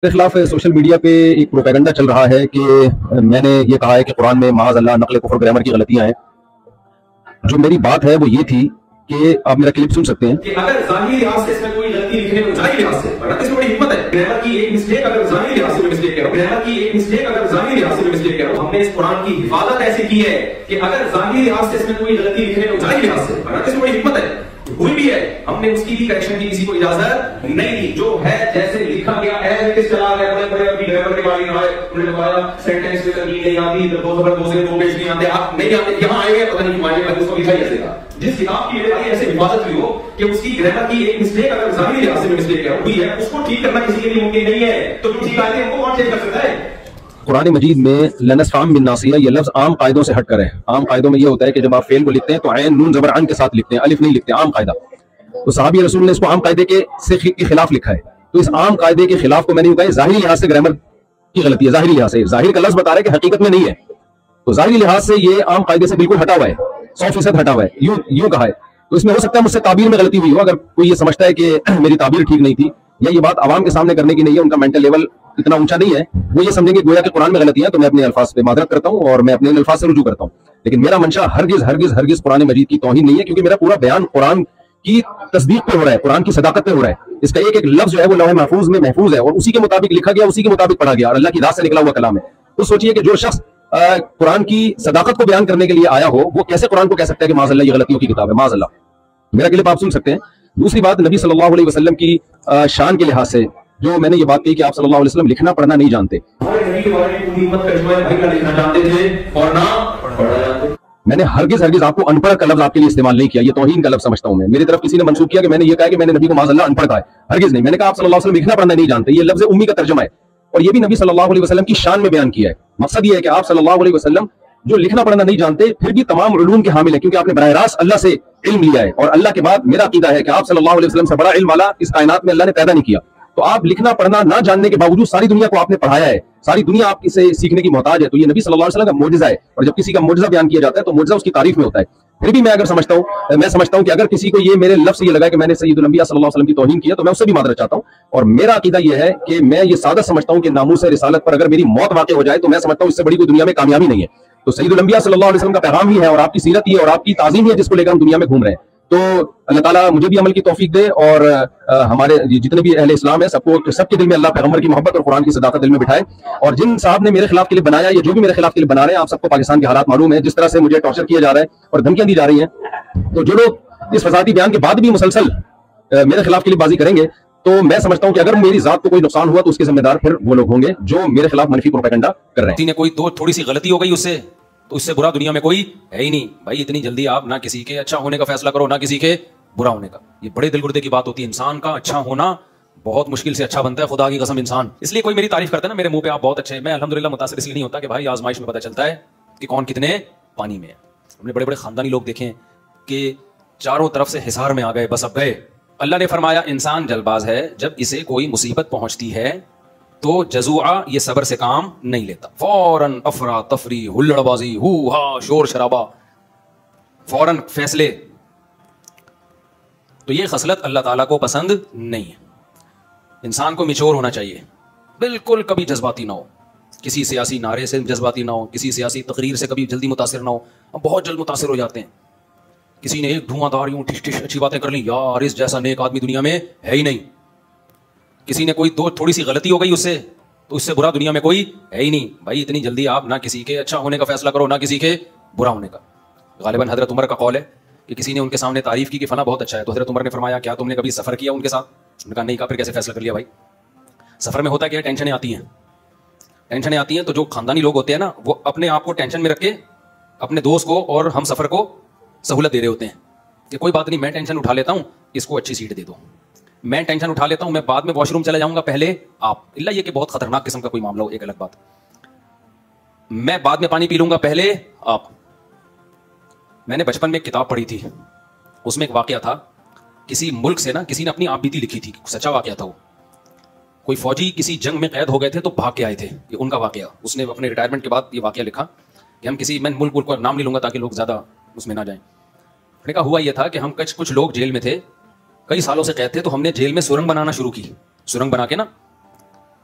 کے خلاف social media پہ ایک پروپیگنڈا چل رہا ہے کہ میں نے یہ کہا ہے کہ قرآن میں معاذ اللہ نقل کفر گرامر کی غلطیاں ہیں. جو میری بات ہے وہ یہ تھی کہ آپ میرا کلپ سن سکتے ہیں کہ اگر ظاہری لحاظ سے اس میں کوئی غلطی لکھنے میں ظاہری لحاظ سے اس میں بڑی ہمت ہے. گرامر کی ایک مسٹیک اگر ظاہری لحاظ سے مسٹیک کرو گرامر کی ایک مسٹیک اگر ظاہری لحاظ سے مسٹیک کرو ہم نے اس قرآن کی حفاظت ایسے کی ہے کہ اگر ظاہری لحاظ سے اس میں کوئی غلطی لکھنے میں ظاہری لحاظ سے اس میں بڑی ہمت ہے ہوئی بھی ہے ہم نے اس کی بھی کریکشن کی کسی کو اجازت نہیں دی. جو ہے جیسے لکھا گیا ایز اٹ چلا گیا. بڑے بڑے ابھی گرامر کے بارے میں انہوں نے بتایا سینٹینس میں ترمیم نہیں آتی دو خبر دو سے دو پیش نہیں آتے آپ نہیں آتے یہاں آئے گئے پتہ نہیں کیوں آئے گئے اس کو لکھا ہی ایسے تھا. جس کتاب کی ایسے حفاظت ہوئی ہو کہ اس کی گرامر کی ایک مسٹیک اگر ظاہری لحاظ سے مسٹیک ہوئی ہے اس کو ٹھیک کرنا کسی کے لیے ممکن نہیں ہے تو کسی قاعدے کو کون چیک کر سکتا ہے. قرآن مجید میں لنسفام بن ناصیہ یہ لفظ عام قاعدوں سے ہٹ کر ہے. عام قاعدوں میں یہ ہوتا ہے کہ جب آپ فعل کو لکھتے ہیں تو عین نون زبر عن کے ساتھ لکھتے ہیں الف نہیں لکھتے. عام قاعدہ تو صحابی رسول نے اس کو عام قاعدے کے خلاف لکھا ہے. تو اس عام قاعدے کے خلاف کو میں نے کہا ظاہری لحاظ سے گرامر کی غلطی ہے. ظاہری لحاظ سے ظاہر کا لفظ بتا رہا ہے کہ حقیقت میں نہیں ہے تو ظاہری لحاظ سے یہ عام قاعدے سے بالکل ہٹا ہوا ہے 100% ہٹا ہوا ہے یوں کہا ہے. تو اس میں ہو سکتا ہے مجھ سے تعبیر میں غلطی ہوئی ہو. اگر کوئی یہ سمجھتا ہے کہ میری تعبیر ٹھیک نہیں تھی یا یہ بات عوام کے سامنے کرنے کی نہیں ہے ان کا مینٹل لیول اتنا اونچا نہیں ہے وہ یہ سمجھیں گے گویا کہ قرآن میں غلطی ہے تو میں اپنے الفاظ پہ معذرت کرتا ہوں اور میں اپنے الفاظ سے رجوع کرتا ہوں. لیکن میرا منشا ہرگز ہرگز ہرگز قرآن مجید کی توہین نہیں ہے کیونکہ میرا پورا بیان قرآن کی تصدیق پہ ہو رہا ہے قرآن کی صداقت پہ ہو رہا ہے. اس کا ایک ایک لفظ جو ہے وہ لوح محفوظ میں محفوظ ہے اور اسی کے مطابق لکھا گیا اسی کے مطابق پڑھا گیا اور اللہ کی ذات سے نکلا ہوا کلام ہے. تو سوچئے کہ جو شخص قرآن کی صداقت کو بیان کرنے کے لیے آیا ہو وہ کیسے قرآن کو کہہ سکتا ہے کہ معاذ اللہ یہ غلطیوں کی کتاب ہے. معاذ اللہ. میرا کلپ آپ سن سکتے ہیں. دوسری بات نبی صلی اللہ علیہ وسلم کی شان کے لحاظ سے جو میں نے یہ بات کہی کہ آپ صلی اللہ علیہ وسلم لکھنا پڑھنا نہیں جانتے. میں نے ہرگز ہرگز آپ کو ان پڑھ کا لفظ آپ کے لیے استعمال نہیں کیا. یہ توہین کا لفظ سمجھتا ہوں میں. میری طرف کسی نے منسوخ کیا کہ میں نے یہ کہا کہ میں نے نبی کو معاذ اللہ ان پڑھ کہا ہے. ہرگز نہیں. میں نے کہا آپ صلی اللہ علیہ وسلم لکھنا پڑھنا نہیں جانتے. یہ لفظ امی کا ترجمہ ہے اور یہ بھی نبی صلی اللہ علیہ وسلم کی شان میں بیان کیا ہے. مقصد یہ ہے کہ آپ صلی اللہ علیہ وسلم جو لکھنا پڑھنا نہیں جانتے پھر بھی تمام علوم کے حامل ہیں کیونکہ آپ نے براہ راست اللہ سے علم لیا ہے اور اللہ کے بعد میرا عقیدہ ہے کہ آپ صلی اللہ علیہ وسلم سے بڑا علم والا اس کائنات میں اللہ نے پیدا نہیں کیا. تو آپ لکھنا پڑھنا نہ جاننے کے باوجود ساری دنیا کو آپ نے پڑھایا ہے. ساری دنیا آپ سے سیکھنے کی محتاج ہے. تو یہ نبی صلی اللہ علیہ وسلم کا معجزہ ہے اور جب کسی کا معجزہ بیان کیا جاتا ہے تو معجزہ اس کی تعریف میں ہوتا ہے. پھر بھی میں سمجھتا ہوں کہ اگر کسی کو یہ میرے لفظ سے یہ لگا کہ میں نے سید الانبیاء صلی اللہ علیہ وسلم کی توہین کیا تو میں اس سے بھی معذرت چاہتا ہوں. اور میرا عقیدہ یہ ہے کہ میں یہ سعادت سمجھتا ہوں کہ ناموس رسالت پر اگر میری موت واقع ہو جائے تو میں سمجھتا ہوں اس سے بڑی کوئی دنیا میں کامیابی نہیں ہے. تو سید الانبیاء صلی اللہ علیہ وسلم کا پیغام ہی ہے اور آپ کی سیرت ہی ہے اور آپ کی تعظیم ہی ہے جس کو لے کر ہم دنیا میں گھوم رہے ہیں. تو اللہ تعالیٰ مجھے بھی عمل کی توفیق دے اور ہمارے جتنے بھی اہل اسلام ہیں سب کے دل میں اللہ پیغمبر کی محبت اور قرآن کی صداقت دل میں بٹھائے. اور جن صاحب نے میرے خلاف کلپ بنایا یا جو بھی میرے خلاف کلپ بنا رہے ہیں آپ سب کو پاکستان کے حالات معلوم ہیں جس طرح سے مجھے ٹارچر کیا جا رہا ہے اور دھمکیاں دی جا رہی ہیں. تو جو لوگ اس فضاتی بیان کے بعد بھی مسلسل میرے خلاف کلپ بازی کریں گے تو میں سمجھتا ہوں کہ اگر میری ذات کو کوئی نقصان ہوا تو اس کے ذمہ دار پھر وہ لوگ ہوں گے جو میرے خلاف منفی پروپیگنڈا کر رہے ہیں. کوئی تھوڑی سی غلطی ہو گئی اس سے تو اس سے برا دنیا میں کوئی ہے ہی نہیں بھائی. اتنی جلدی آپ نہ کسی کے اچھا ہونے کا فیصلہ کرو نہ کسی کے برا ہونے کا. یہ بڑے دل گردے کی بات ہوتی ہے. انسان کا اچھا ہونا بہت مشکل سے اچھا بنتا ہے خدا کی قسم انسان. اس لیے کوئی میری تعریف کرتا ہے نا میرے منہ پہ آپ بہت اچھے ہیں میں الحمدللہ متاثر اس لیے نہیں ہوتا کہ بھائی آزمائش میں پتہ چلتا ہے کہ کون کتنے پانی میں ہے. ہم نے بڑے بڑے خاندانی لوگ دیکھے ہیں کہ چاروں طرف سے حصار میں آ گئے بس اب گئے. اللہ نے فرمایا انسان جلد باز ہے جب اسے کوئی مصیبت پہنچتی ہے تو جزوعہ یہ صبر سے کام نہیں لیتا. فوراً افرا تفری ہلڑ بازی ہو ہا شور شرابہ فوراً فیصلے. تو یہ خصلت اللہ تعالیٰ کو پسند نہیں ہے. انسان کو میچور ہونا چاہیے بالکل کبھی جذباتی نہ ہو. کسی سیاسی نعرے سے جذباتی نہ ہو کسی سیاسی تقریر سے کبھی جلدی متاثر نہ ہو. ہم بہت جلد متاثر ہو جاتے ہیں. کسی نے ایک دھواں دھار یوں ٹھش ٹھش اچھی باتیں کر لی یار اس جیسا نیک آدمی دنیا میں ہے ہی نہیں. کسی نے کوئی تھوڑی سی غلطی ہو گئی اس سے تو اس سے برا دنیا میں کوئی ہے ہی نہیں بھائی. اتنی جلدی آپ نہ کسی کے اچھا ہونے کا فیصلہ کرو نہ کسی کے برا ہونے کا. غالباً حضرت عمر کا قول ہے کہ کسی نے ان کے سامنے تعریف کی کہ فلاں بہت اچھا ہے تو حضرت عمر نے فرمایا کیا تم نے کبھی سفر کیا ان کے ساتھ؟ انہوں نے کہا نہیں. کہا پھر کیسے فیصلہ کر لیا بھائی؟ سفر میں ہوتا کیا ہے ٹینشنیں آتی ہیں تو جو خاندانی لوگ ہوتے ہیں نا وہ اپنے آپ کو ٹینشن میں رکھ کے اپنے دوست کو اور ہم سفر کو سہولت دے رہے ہوتے ہیں کہ کوئی بات نہیں میں ٹینشن اٹھا لیتا ہوں اس کو اچھی سیٹ دے دو. میں ٹینشن اٹھا لیتا ہوں میں بعد میں واش روم چلا جاؤں گا پہلے آپ. اللہ یہ کہ بہت خطرناک قسم کا کوئی معاملہ ہو ایک الگ بات. میں بعد میں پانی پی لوں گا پہلے آپ. میں نے بچپن میں ایک کتاب پڑھی تھی اس میں ایک واقعہ تھا کسی ملک سے نا کسی نے اپنی آپ بیتی لکھی تھی. سچا واقعہ تھا وہ. کوئی فوجی کسی جنگ میں قید ہو گئے تھے تو بھاگ کے آئے تھے. یہ ان کا واقعہ. اس نے اپنے ریٹائرمنٹ کے بعد یہ واقعہ لکھا کہ ہم میں ملک کا نام نہیں لوں گا تاکہ لوگ زیادہ اس میں نہ جائیں. میں نے کہا ہوا یہ تھا کہ ہم کچھ لوگ جیل میں تھے کئی سالوں سے قید تھے تو ہم نے جیل میں سرنگ بنانا شروع کی. سرنگ بنا کے نا